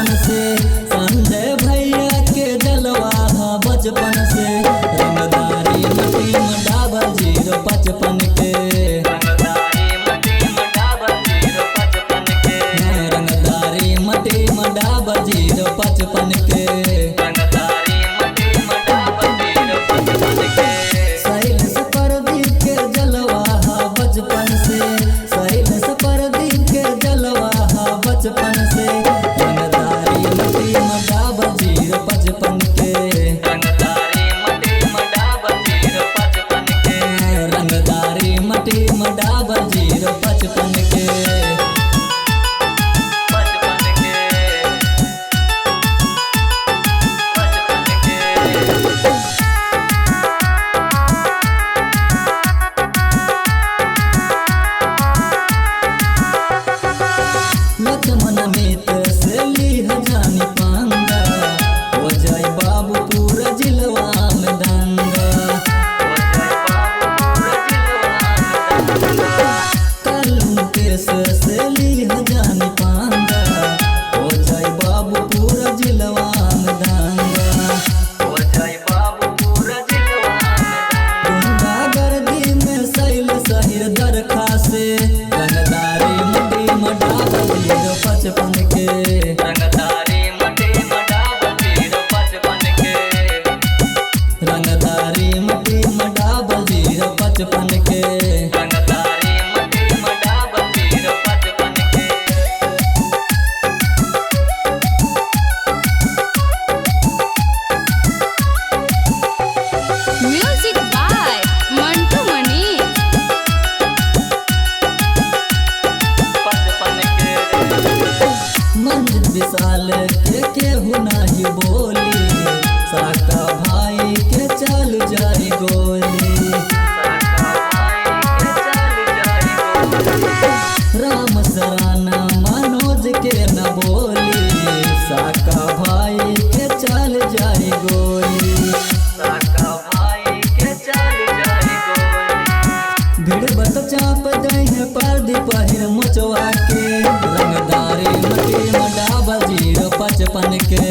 बचपन से, संजय भैया के जलवा हा बचपन से। रंगदारी मटी में डाबल 055 के, रंगदारी मटी में डाबल 055 के, रंगदारी मटी में डाबल 055 के, रंगदारी मटी में डाबल 055 के। शैलेश परदीप के जलवा हा बचपन से, शैलेश परदीप के जलवा हा बचपन से। रंगदारी मटी में डाबल 055 के, रंगदारी मटी में डाबल 055 के, रंगदारी मटी में डाबल 055 के, 55 के, 55 के। लक्ष्मण मित्र से लीह जानी पांगा, हो जाए बाबू पूरा जिलवा में दंगा, हो जाए बाबू पूरा जिलवा में दंगा। कल्लू केस से लीह जानी पांगा, हो जाए बाबू पूरा जिलवा में दंगा, हो जाए बाबू पूरा जिलवा में दंगा। गुंडागर्दी में सैल सहिर दरखा से, रंगदारी मटी में डाबल 055 के, रंगदारी मटी में डाबल 055 के, रंगदारी मटी में डाबल 055 के, रंगदारी मटी में डाबल 055 के। म्यूजिक बाय मंटू मनी। मंजिल विशाल के केहू नाही बोली, साका भाई के चल जाई गोली, राम सराना मनोज के न बोली, साका भाई के चल जाई गोली, साका भाई के चल जाई गोली। भीड़ बत चाप दई है पर्दी पहिर मुचवा के, रंगदारी मटी में डाबल 055 के,